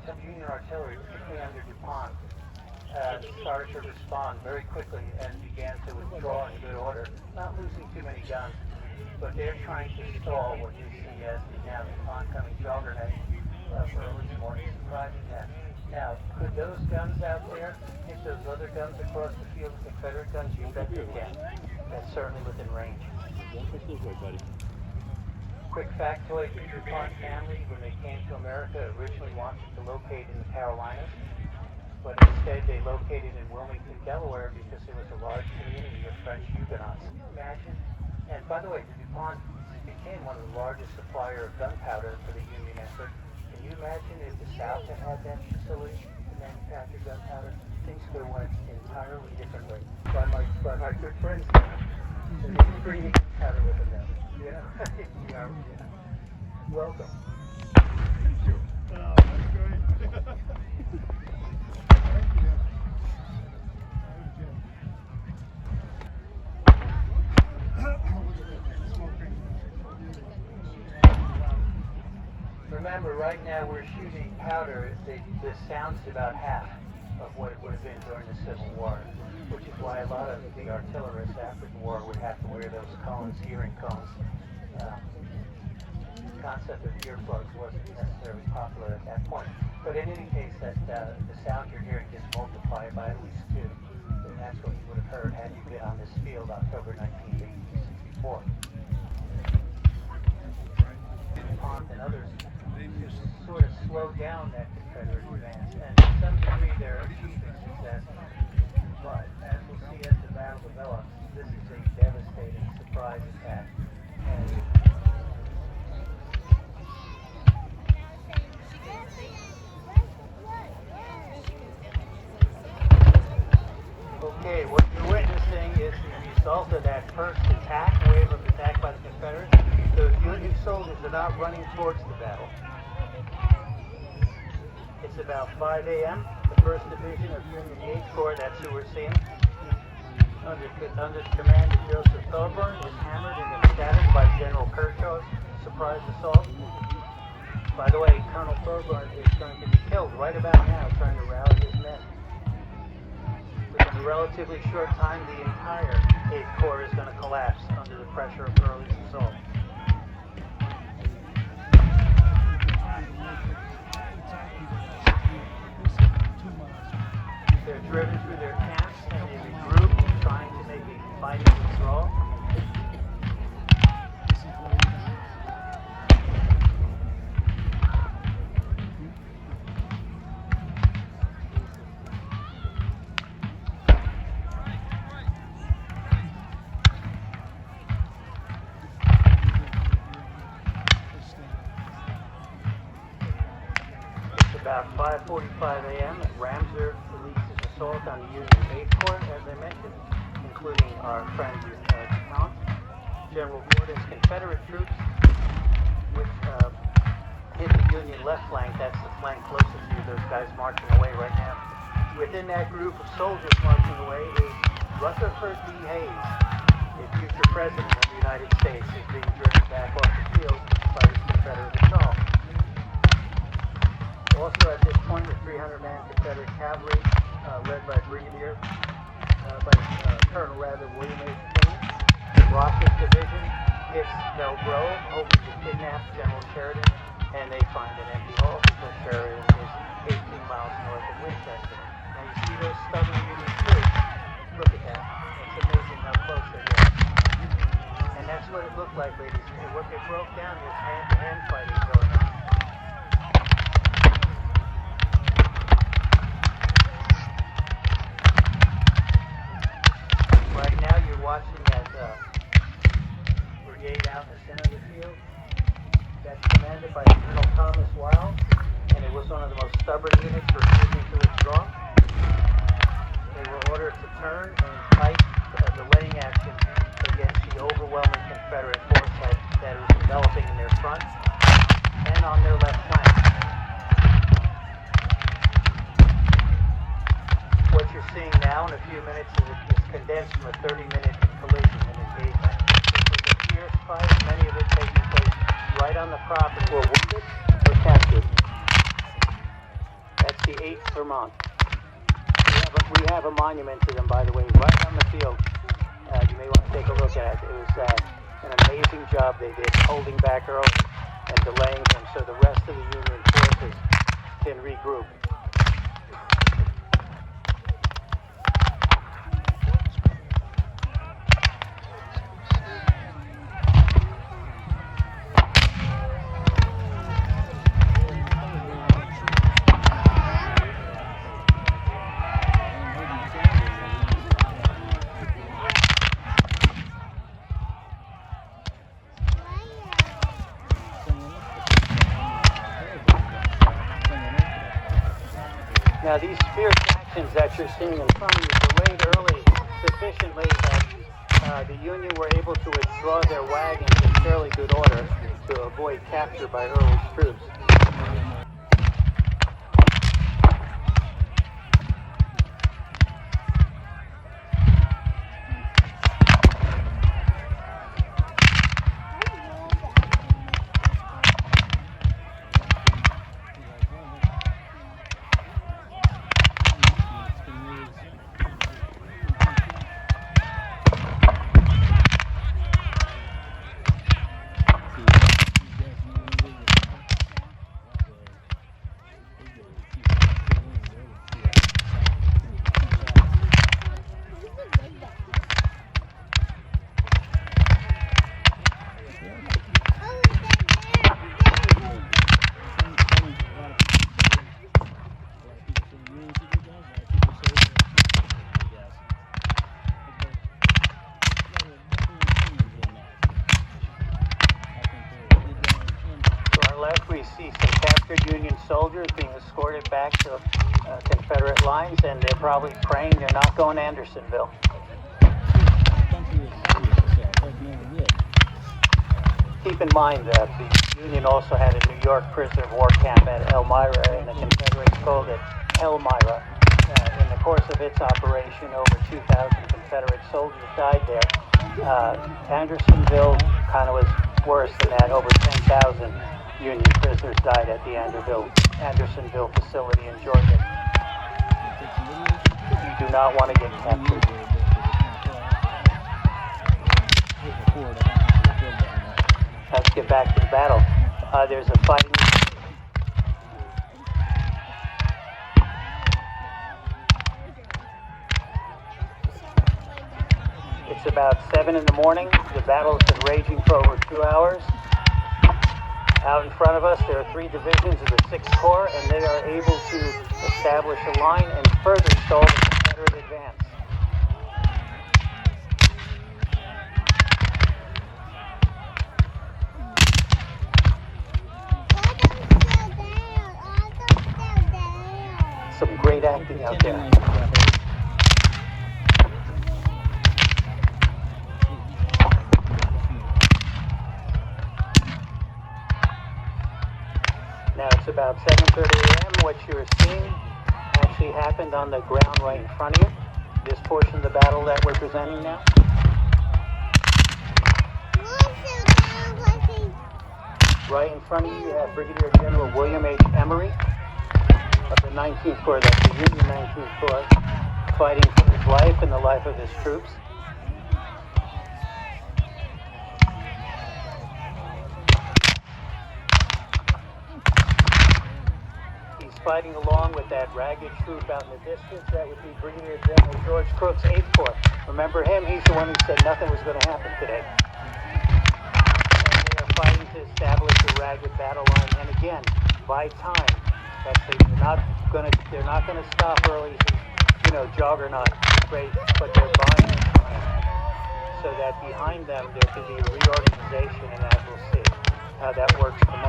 some Union artillery, particularly under DuPont, started to respond very quickly and began to withdraw in good order, not losing too many guns, but they're trying to stall what you see as the now oncoming juggernaut for early morning surprise attack. Now, could those guns out there hit those other guns across the field, the Confederate guns? You bet they can. That's certainly within range. Quick factoid, the DuPont family, when they came to America, originally wanted to locate in the Carolinas, but instead they located in Wilmington, Delaware, because there was a large community of French Huguenots. Can you imagine? And by the way, the DuPont became one of the largest supplier of gunpowder for the Union effort. Can you imagine if the South had had that facility to manufacture gunpowder? Things could have went entirely differently. By my good friends, they didn't bring any gunpowder with them now. You know? Yeah. Welcome. Thank you. Oh, that's great. Thank you. Remember, right now we're shooting powder. The sound's about half of what it would have been during the Civil War, which is why a lot of the artillerists after the war would have to wear those cones, hearing cones. The concept of earplugs wasn't necessarily popular at that point. But in any case, the sound you're hearing gets multiplied by at least 2. And that's what you would have heard had you been on this field October 1964. DuPont and others just sort of slow down that Confederate advance. And to some degree, they're achieving success. But as we'll see as the battle develops, this is a devastating surprise attack. Okay, what you're witnessing is the result of that first attack, wave of attack by the Confederates. Those Union soldiers are not running towards the battle. It's about 5 a.m. The 1st Division of Union 8th Corps, that's who we're seeing, under the command of Joseph Thorburn, is hammered and then shattered by General Kershaw's surprise assault. By the way, Colonel Thorburn is going to be killed right about now trying to rally his men. Within a relatively short time, the entire 8th Corps is going to collapse under the pressure of Early's assault. They're driven through their camps and they regroup, trying to make a fighting withdrawal. It's about 5:45 a.m. Ramseur leads his assault on the Union 8th Corps, as I mentioned, including our friend DuPont. General Gordon's Confederate troops, which hit the Union left flank. That's the flank closest to you, those guys marching away right now. Within that group of soldiers marching away is Rutherford B. Hayes, the future president of the United States, is being driven back off the field by this Confederate assault. Also at this point, the 300-man Confederate cavalry, led by Colonel William H. King, the Ross's division hits Belle Grove, hoping to kidnap General Sheridan, and they find an empty hall because Sheridan is 18 miles north of Winchester. Now you see those stubborn Union troops? Look at that. It's amazing how close they get. And that's what it looked like, ladies. What they broke down is hand-to-hand fighting going on. Right now you're watching that brigade out in the center of the field. That's commanded by Colonel Thomas Wild, and it was one of the most stubborn units refusing to withdraw. They were ordered to turn and fight a delaying action against the overwhelming Confederate force that was developing in their front and on their left flank. What you're seeing now in a few minutes is condensed from a 30-minute collision and engagement. It was a fierce fight, many of it taking place right on the property. Were wounded or captured. 68th Vermont. We have a monument to them, by the way, right on the field. You may want to take a look at it. It was an amazing job they did, holding back early and delaying them so the rest of the Union forces can regroup. Now these fierce actions that you're seeing in front of you delayed early sufficiently that the Union were able to withdraw their wagons in fairly good order to avoid capture by Early's troops. We see some captured Union soldiers being escorted back to Confederate lines, and they're probably praying they're not going to Andersonville. Keep in mind that the Union also had a New York prisoner of war camp at Elmira, and the Confederates called it Elmira. In the course of its operation, over 2,000 Confederate soldiers died there. Andersonville kind of was worse than that. Over 10,000 Union prisoners died at the Andersonville facility in Georgia. You do not want to get captured. Let's get back to the battle. There's a fighting. It's about 7 in the morning. The battle's been raging for over 2 hours. Out in front of us, there are 3 divisions of the 6th Corps, and they are able to establish a line and further stall the Confederate advance. Some great acting out there. Now it's about 7:30 a.m. What you're seeing actually happened on the ground right in front of you. This portion of the battle that we're presenting now. Right in front of you, you have Brigadier General William H. Emory of the 19th Corps, that's the Union 19th Corps, fighting for his life and the life of his troops. Fighting along with that ragged troop out in the distance. That would be Brigadier General George Crook's 8th Corps. Remember him? He's the one who said nothing was going to happen today. And they are fighting to establish a ragged battle line. And again, by time, they're not going to stop early, juggernaut race, but they're buying time so that behind them there can be a reorganization, and as we'll see how that works tomorrow.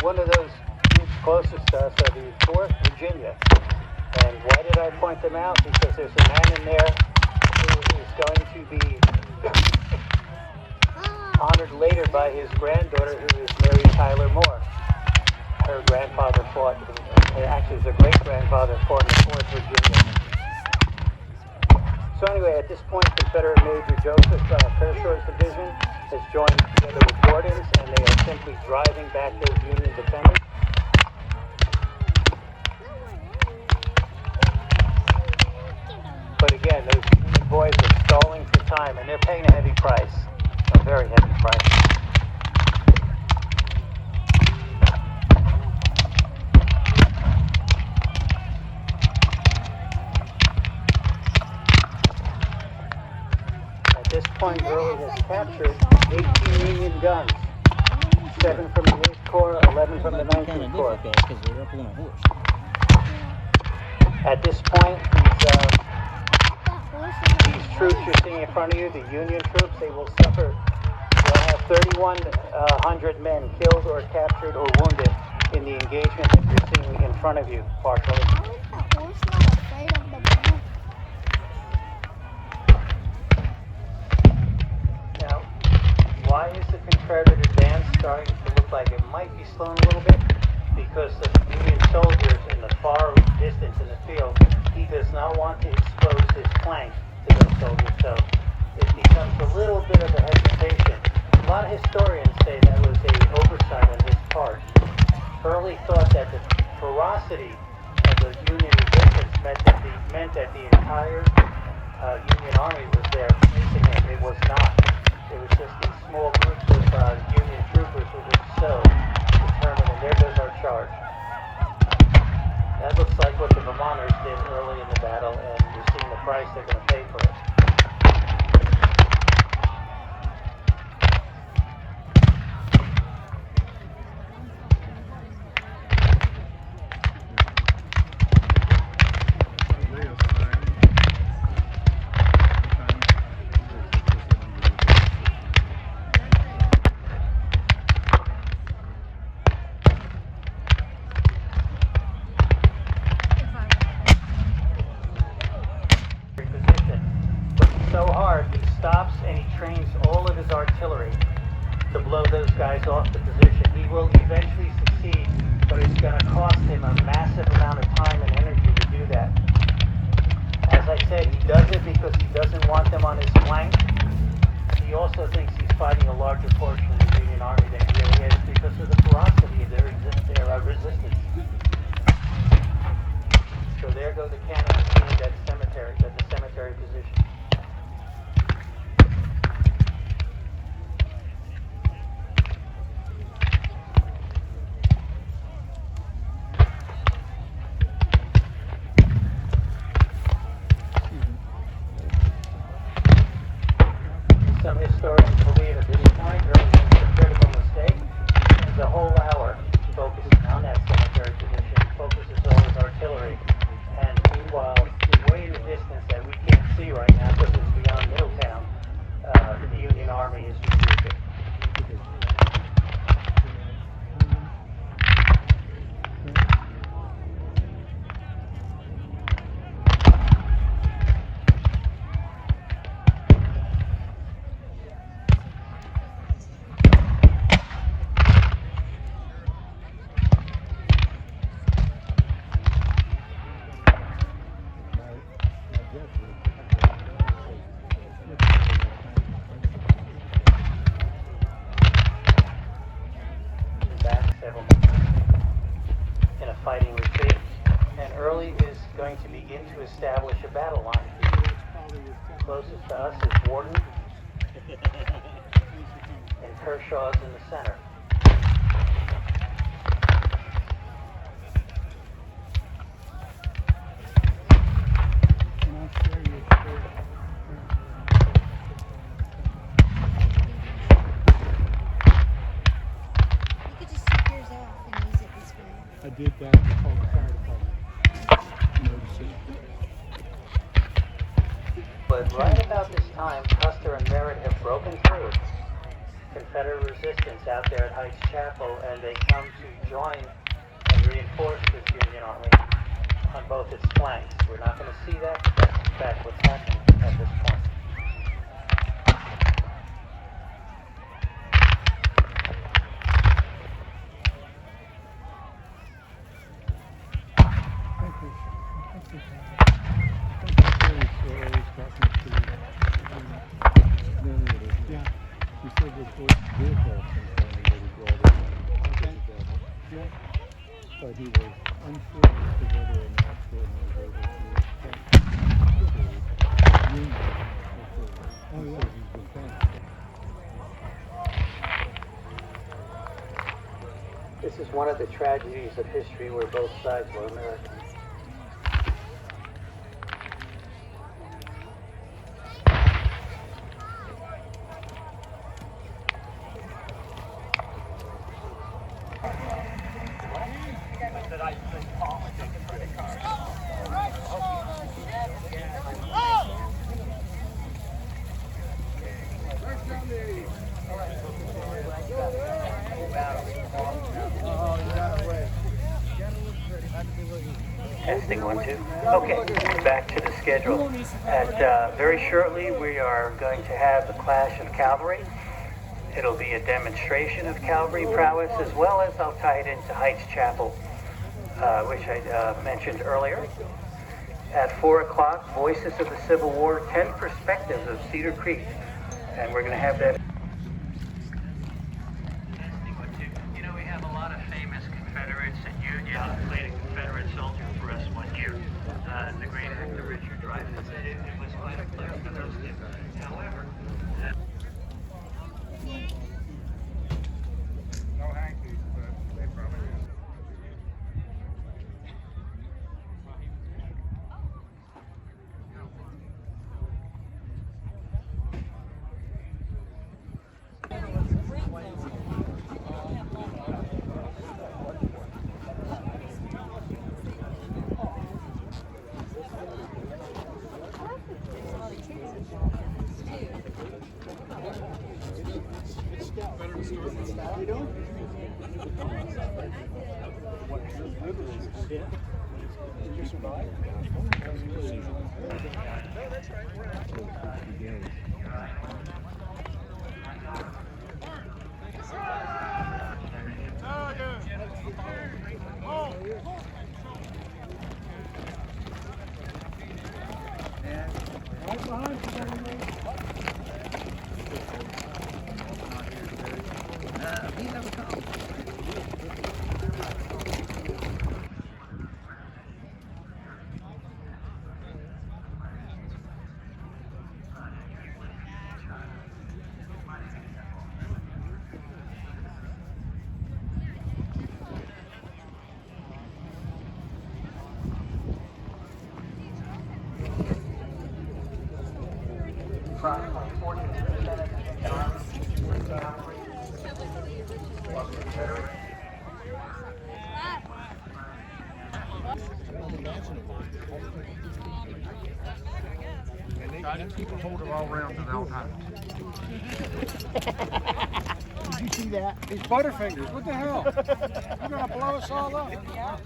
One of those groups closest to us are the 4th Virginia. And why did I point them out? Because there's a man in there who is going to be honored later by his granddaughter, who is Mary Tyler Moore. Her grandfather fought in Actually, it was a great-grandfather fought in the 4th Virginia. So anyway, at this point, Confederate Major Joseph Kershaw's division has joined together with Gordon's, and they are simply driving back those Union defenders. But again, those Union boys are stalling for time, and they're paying a heavy price, a very heavy price. At this point, Early has captured 18 Union guns, 7 from the 8th Corps, 11 from the 19th Corps. At this point, these troops you're seeing in front of you, the Union troops, they will suffer. They'll have 3,100 men killed or captured or wounded in the engagement that you're seeing in front of you, partially. Now, why is the Confederate advance starting to look like it might be slowing a little bit? Because the Union soldiers in the far distance in the field, he does not want to expose his flank to those soldiers, so it becomes a little bit of a hesitation. A lot of historians say that was an oversight on his part. Early thought that the ferocity of the Union resistance meant that the entire Union army was there facing him. It was not. It was just these small groups of Union troopers who were so determined, and there goes our charge. That looks like what the Vermonters did early in the battle, and you're seeing the price they're going to pay for it. So hard, he stops and he trains all of his artillery to blow those guys off the position. He will eventually succeed, but it's going to cost him a massive amount of time and energy to do that. As I said, he does it because he doesn't want them on his flank. He also thinks he's fighting a larger portion of the Union Army than he really is because of the ferocity of their resistance. So there go the cannons aimed at the cemetery position. Some historians believe at this point Early makes a critical mistake. There's a whole hour focusing on that cemetery position, focuses all his artillery, and meanwhile, way in the distance that we can't see right now because it's beyond Middletown, the Union Army is retreating. In a fighting retreat, and Early is going to begin to establish a battle line. Closest to us is Warden, and Kershaw's in the center. I did that to call the fire department. Notice it. But right about this time, Custer and Merritt have broken through Confederate resistance out there at Heights Chapel, and they come to join and reinforce this Union Army on both its flanks. We're not going to see that, but that's in fact what's happening at this point. Yeah. He said the first vehicle sometime that he brought in. Yeah. But he was unsure as to whether or not Gordon was able to union with his defense. This is one of the tragedies of history where both sides were American. Testing 1, 2. Okay, back to the schedule. Very shortly, we are going to have the Clash of Cavalry. It'll be a demonstration of cavalry prowess, as well as I'll tie it into Heights Chapel, which I mentioned earlier. At 4 o'clock, Voices of the Civil War, 10 Perspectives of Cedar Creek. And we're going to have that. You know, we have a lot of famous Confederates and Union played a Confederate soldier for us one year. The great actor Richard Dreyfuss. It was quite a pleasure for those two. However, No hankies, but they probably do. approximately 14% of the Army cavalry was Confederate. Try to keep a hold of all rounds at all times. Did you see that? These Butterfingers, what the hell? You're gonna blow us all up. Yeah.